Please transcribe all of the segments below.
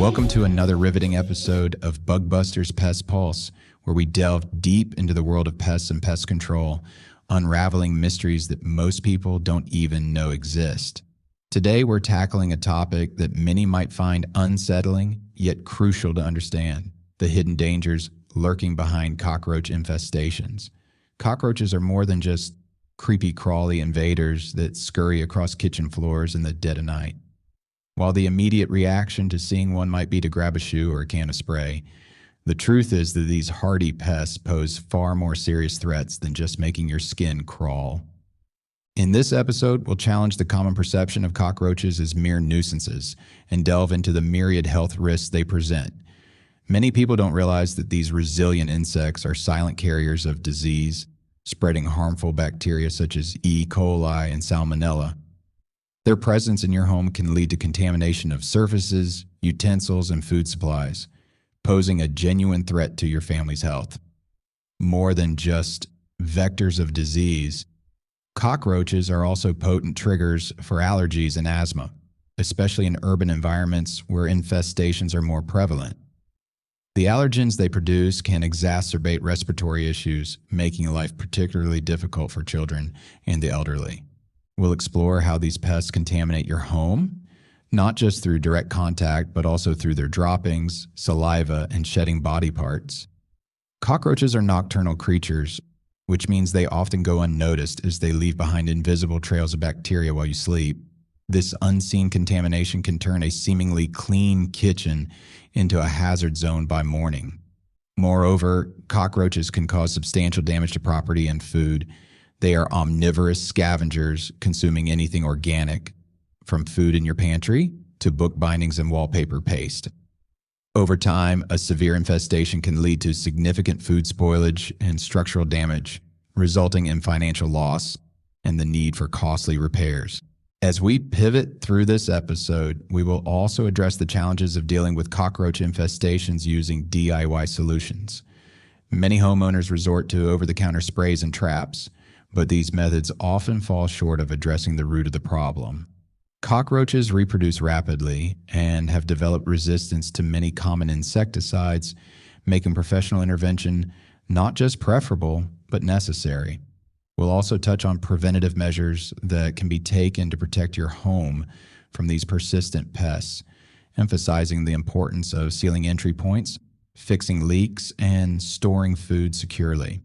Welcome to another riveting episode of Bug Busters Pest Pulse, where we delve deep into the world of pests and pest control, unraveling mysteries that most people don't even know exist. Today, we're tackling a topic that many might find unsettling, yet crucial to understand: the hidden dangers lurking behind cockroach infestations. Cockroaches are more than just creepy, crawly invaders that scurry across kitchen floors in the dead of night. While the immediate reaction to seeing one might be to grab a shoe or a can of spray, the truth is that these hardy pests pose far more serious threats than just making your skin crawl. In this episode, we'll challenge the common perception of cockroaches as mere nuisances and delve into the myriad health risks they present. Many people don't realize that these resilient insects are silent carriers of disease, spreading harmful bacteria such as E. coli and Salmonella. Their presence in your home can lead to contamination of surfaces, utensils, and food supplies, posing a genuine threat to your family's health. More than just vectors of disease, cockroaches are also potent triggers for allergies and asthma, especially in urban environments where infestations are more prevalent. The allergens they produce can exacerbate respiratory issues, making life particularly difficult for children and the elderly. We'll explore how these pests contaminate your home, not just through direct contact, but also through their droppings, saliva, and shedding body parts. Cockroaches are nocturnal creatures, which means they often go unnoticed as they leave behind invisible trails of bacteria while you sleep. This unseen contamination can turn a seemingly clean kitchen into a hazard zone by morning. Moreover, cockroaches can cause substantial damage to property and food. They are omnivorous scavengers, consuming anything organic, from food in your pantry to book bindings and wallpaper paste. Over time, a severe infestation can lead to significant food spoilage and structural damage, resulting in financial loss and the need for costly repairs. As we pivot through this episode, we will also address the challenges of dealing with cockroach infestations using DIY solutions. Many homeowners resort to over-the-counter sprays and traps, but these methods often fall short of addressing the root of the problem. Cockroaches reproduce rapidly and have developed resistance to many common insecticides, making professional intervention not just preferable, but necessary. We'll also touch on preventative measures that can be taken to protect your home from these persistent pests, emphasizing the importance of sealing entry points, fixing leaks, and storing food securely.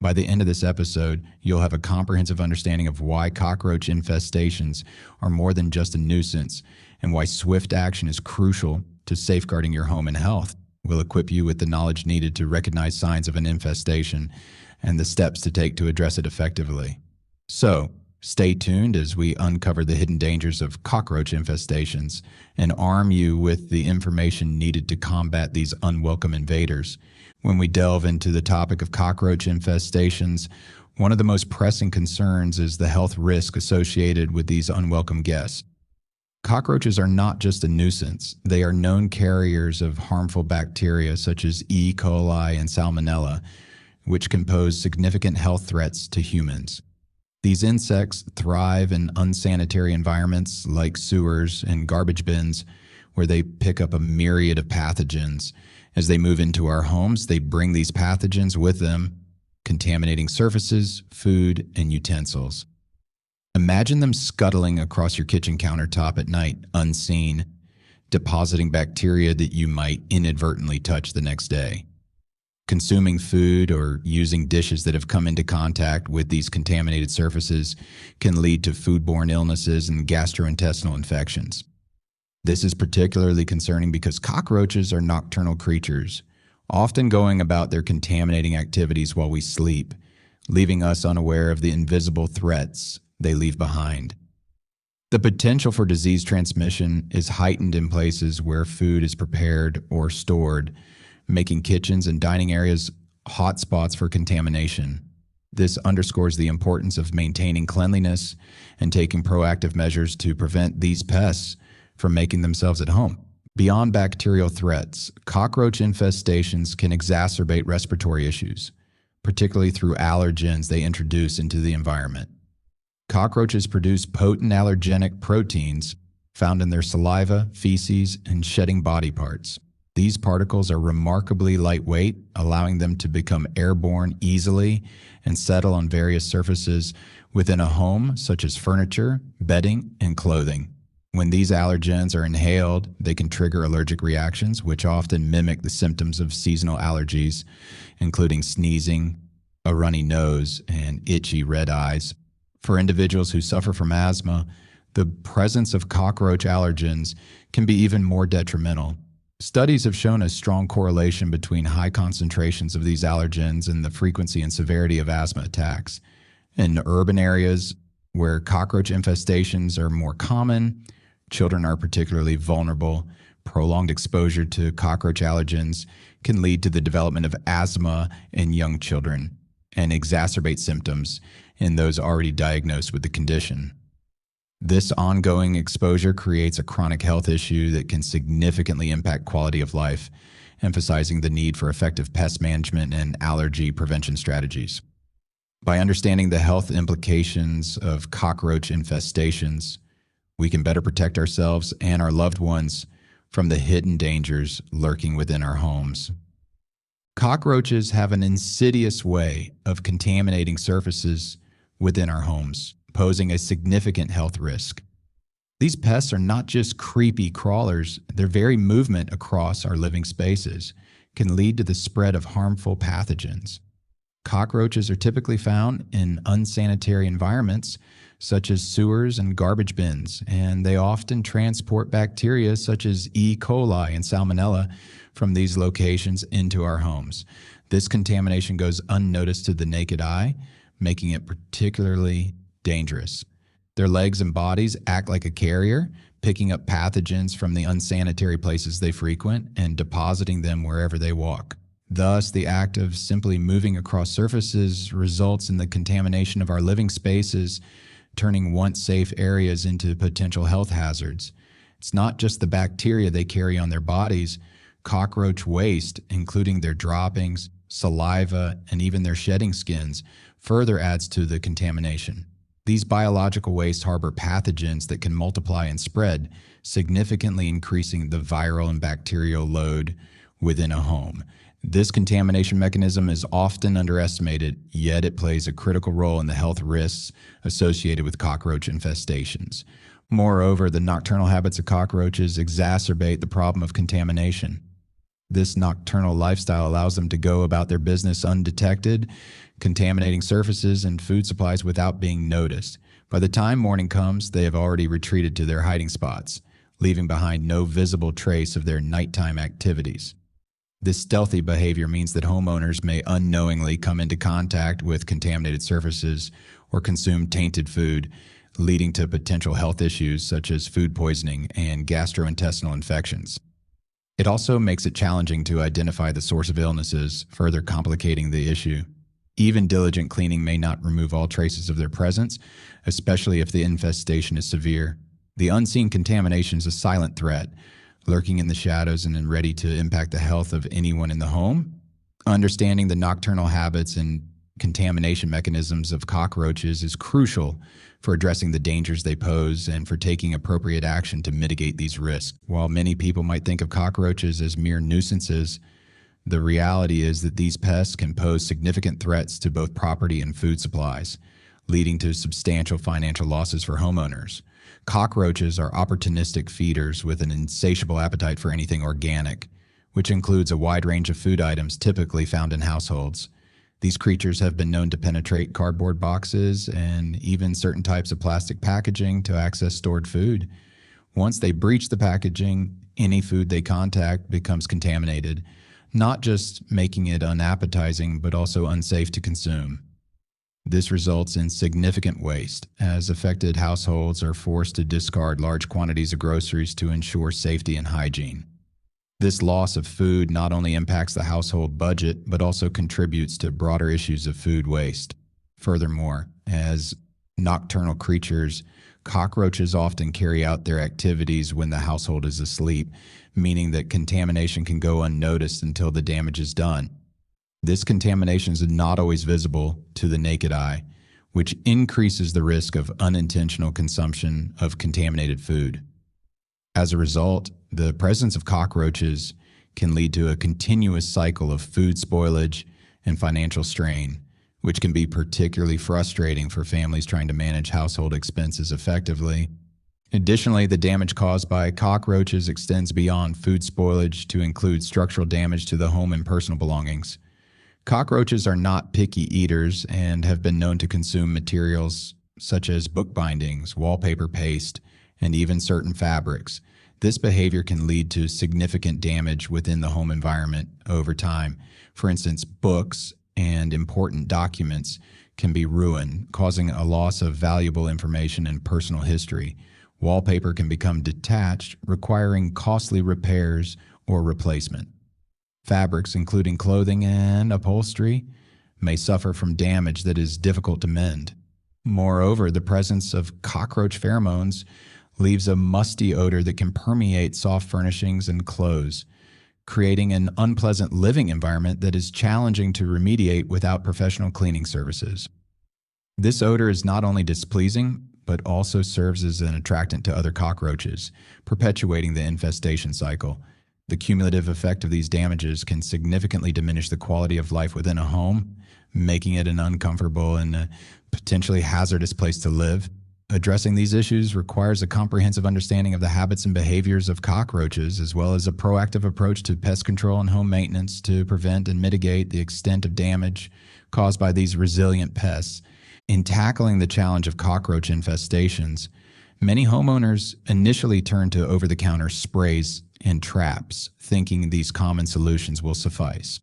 By the end of this episode, you'll have a comprehensive understanding of why cockroach infestations are more than just a nuisance and why swift action is crucial to safeguarding your home and health. We'll equip you with the knowledge needed to recognize signs of an infestation and the steps to take to address it effectively. So, stay tuned as we uncover the hidden dangers of cockroach infestations and arm you with the information needed to combat these unwelcome invaders. When we delve into the topic of cockroach infestations, one of the most pressing concerns is the health risk associated with these unwelcome guests. Cockroaches are not just a nuisance. They are known carriers of harmful bacteria such as E. coli and Salmonella, which can pose significant health threats to humans. These insects thrive in unsanitary environments like sewers and garbage bins, where they pick up a myriad of pathogens. As they move into our homes, they bring these pathogens with them, contaminating surfaces, food, and utensils. Imagine them scuttling across your kitchen countertop at night, unseen, depositing bacteria that you might inadvertently touch the next day. Consuming food or using dishes that have come into contact with these contaminated surfaces can lead to foodborne illnesses and gastrointestinal infections. This is particularly concerning because cockroaches are nocturnal creatures, often going about their contaminating activities while we sleep, leaving us unaware of the invisible threats they leave behind. The potential for disease transmission is heightened in places where food is prepared or stored, making kitchens and dining areas hotspots for contamination. This underscores the importance of maintaining cleanliness and taking proactive measures to prevent these pests from making themselves at home. Beyond bacterial threats, cockroach infestations can exacerbate respiratory issues, particularly through allergens they introduce into the environment. Cockroaches produce potent allergenic proteins, found in their saliva, feces, and shedding body parts. These particles are remarkably lightweight, allowing them to become airborne easily and settle on various surfaces within a home, such as furniture, bedding, and clothing. When these allergens are inhaled, they can trigger allergic reactions, which often mimic the symptoms of seasonal allergies, including sneezing, a runny nose, and itchy red eyes. For individuals who suffer from asthma, the presence of cockroach allergens can be even more detrimental. Studies have shown a strong correlation between high concentrations of these allergens and the frequency and severity of asthma attacks. In urban areas where cockroach infestations are more common, children are particularly vulnerable. Prolonged exposure to cockroach allergens can lead to the development of asthma in young children and exacerbate symptoms in those already diagnosed with the condition. This ongoing exposure creates a chronic health issue that can significantly impact quality of life, emphasizing the need for effective pest management and allergy prevention strategies. By understanding the health implications of cockroach infestations, we can better protect ourselves and our loved ones from the hidden dangers lurking within our homes. Cockroaches have an insidious way of contaminating surfaces within our homes, posing a significant health risk. These pests are not just creepy crawlers, their very movement across our living spaces can lead to the spread of harmful pathogens. Cockroaches are typically found in unsanitary environments such as sewers and garbage bins, and they often transport bacteria such as E. coli and Salmonella from these locations into our homes. This contamination goes unnoticed to the naked eye, making it particularly dangerous. Their legs and bodies act like a carrier, picking up pathogens from the unsanitary places they frequent and depositing them wherever they walk. Thus, the act of simply moving across surfaces results in the contamination of our living spaces, turning once safe areas into potential health hazards. It's not just the bacteria they carry on their bodies. Cockroach waste, including their droppings, saliva, and even their shedding skins, further adds to the contamination. These biological wastes harbor pathogens that can multiply and spread, significantly increasing the viral and bacterial load within a home. This contamination mechanism is often underestimated, yet it plays a critical role in the health risks associated with cockroach infestations. Moreover, the nocturnal habits of cockroaches exacerbate the problem of contamination. This nocturnal lifestyle allows them to go about their business undetected, contaminating surfaces and food supplies without being noticed. By the time morning comes, they have already retreated to their hiding spots, leaving behind no visible trace of their nighttime activities. This stealthy behavior means that homeowners may unknowingly come into contact with contaminated surfaces or consume tainted food, leading to potential health issues such as food poisoning and gastrointestinal infections. It also makes it challenging to identify the source of illnesses, further complicating the issue. Even diligent cleaning may not remove all traces of their presence, especially if the infestation is severe. The unseen contamination is a silent threat, lurking in the shadows and ready to impact the health of anyone in the home. Understanding the nocturnal habits and contamination mechanisms of cockroaches is crucial for addressing the dangers they pose and for taking appropriate action to mitigate these risks. While many people might think of cockroaches as mere nuisances, the reality is that these pests can pose significant threats to both property and food supplies, leading to substantial financial losses for homeowners. Cockroaches are opportunistic feeders with an insatiable appetite for anything organic, which includes a wide range of food items typically found in households. These creatures have been known to penetrate cardboard boxes and even certain types of plastic packaging to access stored food. Once they breach the packaging, any food they contact becomes contaminated, not just making it unappetizing, but also unsafe to consume. This results in significant waste, as affected households are forced to discard large quantities of groceries to ensure safety and hygiene. This loss of food not only impacts the household budget, but also contributes to broader issues of food waste. Furthermore, as nocturnal creatures, cockroaches often carry out their activities when the household is asleep, meaning that contamination can go unnoticed until the damage is done. This contamination is not always visible to the naked eye, which increases the risk of unintentional consumption of contaminated food. As a result, the presence of cockroaches can lead to a continuous cycle of food spoilage and financial strain, which can be particularly frustrating for families trying to manage household expenses effectively. Additionally, the damage caused by cockroaches extends beyond food spoilage to include structural damage to the home and personal belongings. Cockroaches are not picky eaters and have been known to consume materials such as book bindings, wallpaper paste, and even certain fabrics. This behavior can lead to significant damage within the home environment over time. For instance, books and important documents can be ruined, causing a loss of valuable information and personal history. Wallpaper can become detached, requiring costly repairs or replacement. Fabrics, including clothing and upholstery, may suffer from damage that is difficult to mend. Moreover, the presence of cockroach pheromones leaves a musty odor that can permeate soft furnishings and clothes, creating an unpleasant living environment that is challenging to remediate without professional cleaning services. This odor is not only displeasing, but also serves as an attractant to other cockroaches, perpetuating the infestation cycle. The cumulative effect of these damages can significantly diminish the quality of life within a home, making it an uncomfortable and potentially hazardous place to live. Addressing these issues requires a comprehensive understanding of the habits and behaviors of cockroaches, as well as a proactive approach to pest control and home maintenance to prevent and mitigate the extent of damage caused by these resilient pests. In tackling the challenge of cockroach infestations, many homeowners initially turn to over-the-counter sprays and traps, thinking these common solutions will suffice.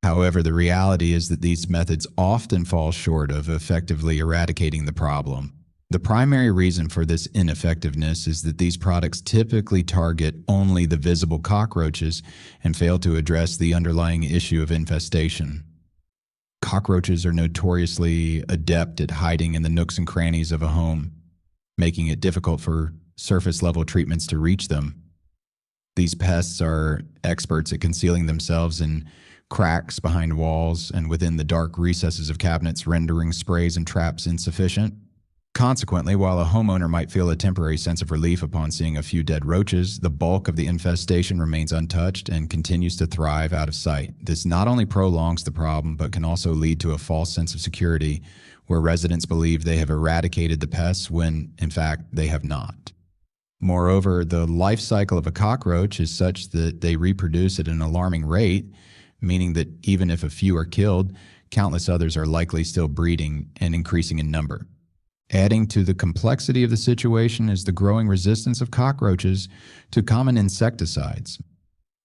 However, the reality is that these methods often fall short of effectively eradicating the problem. The primary reason for this ineffectiveness is that these products typically target only the visible cockroaches and fail to address the underlying issue of infestation. Cockroaches are notoriously adept at hiding in the nooks and crannies of a home, making it difficult for surface-level treatments to reach them. These pests are experts at concealing themselves in cracks behind walls and within the dark recesses of cabinets, rendering sprays and traps insufficient. Consequently, while a homeowner might feel a temporary sense of relief upon seeing a few dead roaches, the bulk of the infestation remains untouched and continues to thrive out of sight. This not only prolongs the problem, but can also lead to a false sense of security, where residents believe they have eradicated the pests when, in fact, they have not. Moreover, the life cycle of a cockroach is such that they reproduce at an alarming rate, meaning that even if a few are killed, countless others are likely still breeding and increasing in number. Adding to the complexity of the situation is the growing resistance of cockroaches to common insecticides.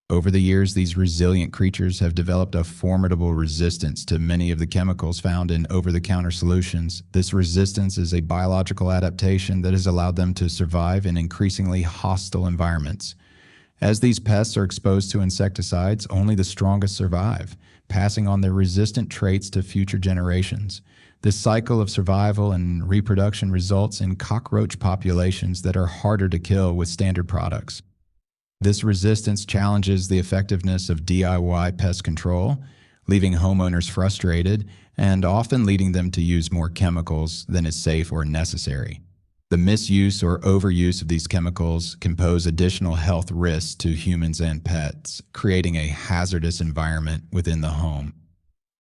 Over the years, these resilient creatures have developed a formidable resistance to many of the chemicals found in over-the-counter solutions. This resistance is a biological adaptation that has allowed them to survive in increasingly hostile environments. As these pests are exposed to insecticides, only the strongest survive, passing on their resistant traits to future generations. This cycle of survival and reproduction results in cockroach populations that are harder to kill with standard products. This resistance challenges the effectiveness of DIY pest control, leaving homeowners frustrated and often leading them to use more chemicals than is safe or necessary. The misuse or overuse of these chemicals can pose additional health risks to humans and pets, creating a hazardous environment within the home.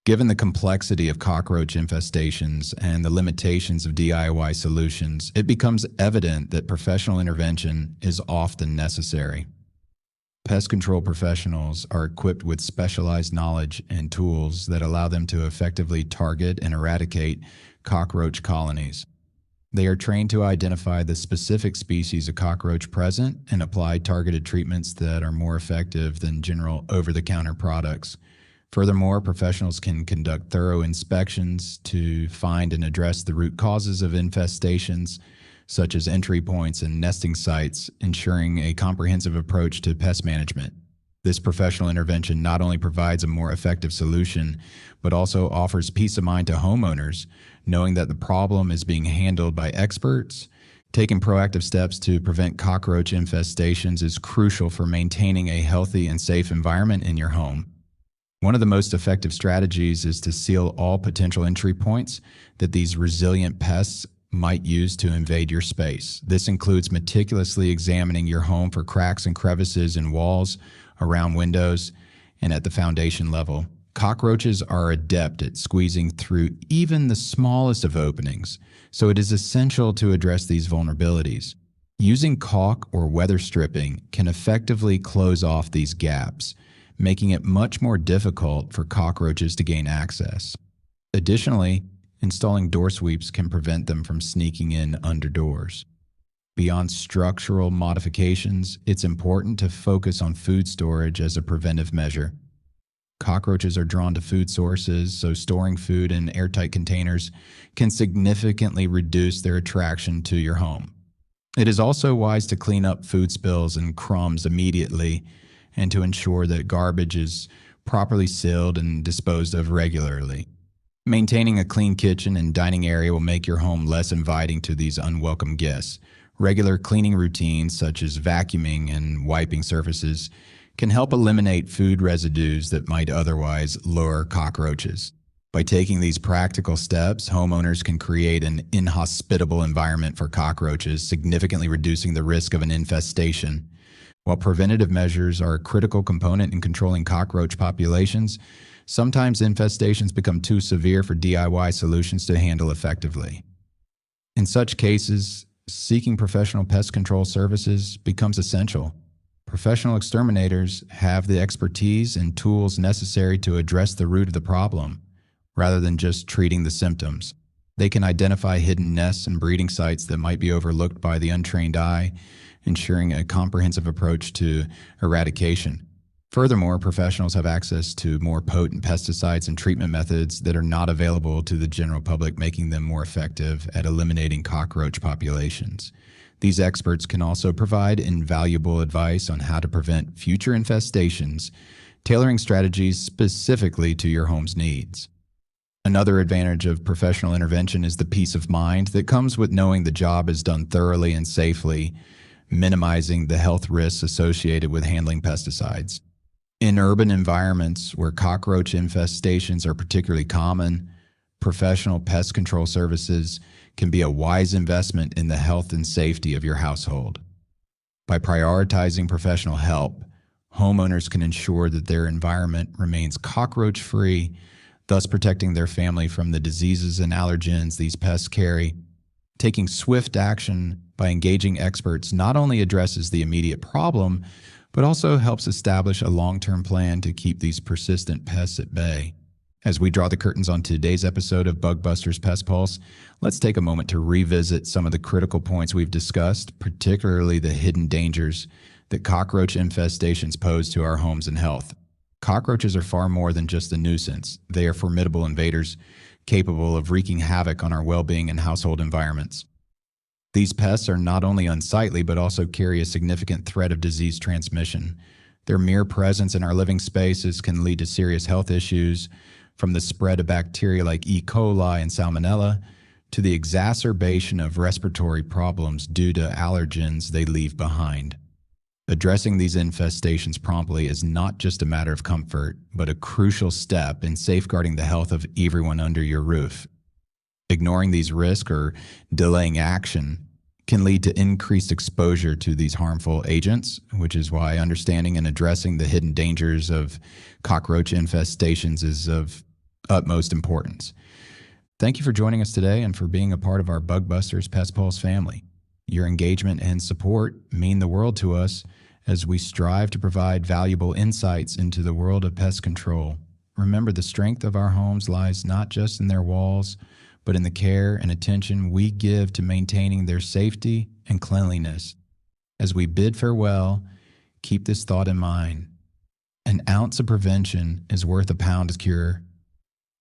Given the complexity of cockroach infestations and the limitations of DIY solutions, it becomes evident that professional intervention is often necessary. Pest control professionals are equipped with specialized knowledge and tools that allow them to effectively target and eradicate cockroach colonies. They are trained to identify the specific species of cockroach present and apply targeted treatments that are more effective than general over-the-counter products. Furthermore, professionals can conduct thorough inspections to find and address the root causes of infestations, such as entry points and nesting sites, ensuring a comprehensive approach to pest management. This professional intervention not only provides a more effective solution, but also offers peace of mind to homeowners, knowing that the problem is being handled by experts. Taking proactive steps to prevent cockroach infestations is crucial for maintaining a healthy and safe environment in your home. One of the most effective strategies is to seal all potential entry points that these resilient pests might use to invade your space. This includes meticulously examining your home for cracks and crevices in walls, around windows, and at the foundation level. Cockroaches are adept at squeezing through even the smallest of openings, so it is essential to address these vulnerabilities. Using caulk or weather stripping can effectively close off these gaps, making it much more difficult for cockroaches to gain access. Additionally, installing door sweeps can prevent them from sneaking in under doors. Beyond structural modifications, it's important to focus on food storage as a preventive measure. Cockroaches are drawn to food sources, so storing food in airtight containers can significantly reduce their attraction to your home. It is also wise to clean up food spills and crumbs immediately and to ensure that garbage is properly sealed and disposed of regularly. Maintaining a clean kitchen and dining area will make your home less inviting to these unwelcome guests. Regular cleaning routines, such as vacuuming and wiping surfaces, can help eliminate food residues that might otherwise lure cockroaches. By taking these practical steps, homeowners can create an inhospitable environment for cockroaches, significantly reducing the risk of an infestation. While preventative measures are a critical component in controlling cockroach populations, sometimes infestations become too severe for DIY solutions to handle effectively. In such cases, seeking professional pest control services becomes essential. Professional exterminators have the expertise and tools necessary to address the root of the problem, rather than just treating the symptoms. They can identify hidden nests and breeding sites that might be overlooked by the untrained eye, ensuring a comprehensive approach to eradication. Furthermore, professionals have access to more potent pesticides and treatment methods that are not available to the general public, making them more effective at eliminating cockroach populations. These experts can also provide invaluable advice on how to prevent future infestations, tailoring strategies specifically to your home's needs. Another advantage of professional intervention is the peace of mind that comes with knowing the job is done thoroughly and safely, minimizing the health risks associated with handling pesticides. In urban environments where cockroach infestations are particularly common, professional pest control services can be a wise investment in the health and safety of your household. By prioritizing professional help, homeowners can ensure that their environment remains cockroach-free, thus protecting their family from the diseases and allergens these pests carry. Taking swift action by engaging experts not only addresses the immediate problem, but also helps establish a long-term plan to keep these persistent pests at bay. As we draw the curtains on today's episode of Bug Busters Pest Pulse, let's take a moment to revisit some of the critical points we've discussed, particularly the hidden dangers that cockroach infestations pose to our homes and health. Cockroaches are far more than just a nuisance. They are formidable invaders capable of wreaking havoc on our well-being and household environments. These pests are not only unsightly, but also carry a significant threat of disease transmission. Their mere presence in our living spaces can lead to serious health issues, from the spread of bacteria like E. coli and Salmonella to the exacerbation of respiratory problems due to allergens they leave behind. Addressing these infestations promptly is not just a matter of comfort, but a crucial step in safeguarding the health of everyone under your roof. Ignoring these risks or delaying action can lead to increased exposure to these harmful agents, which is why understanding and addressing the hidden dangers of cockroach infestations is of utmost importance. Thank you for joining us today and for being a part of our Bug Busters Pest Pulse family. Your engagement and support mean the world to us as we strive to provide valuable insights into the world of pest control. Remember, the strength of our homes lies not just in their walls, but in the care and attention we give to maintaining their safety and cleanliness. As we bid farewell, keep this thought in mind. An ounce of prevention is worth a pound of cure.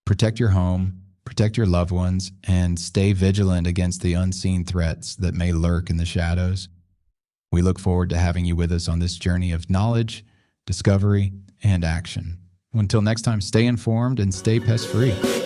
Protect your home, protect your loved ones, and stay vigilant against the unseen threats that may lurk in the shadows. We look forward to having you with us on this journey of knowledge, discovery, and action. Until next time, stay informed and stay pest-free.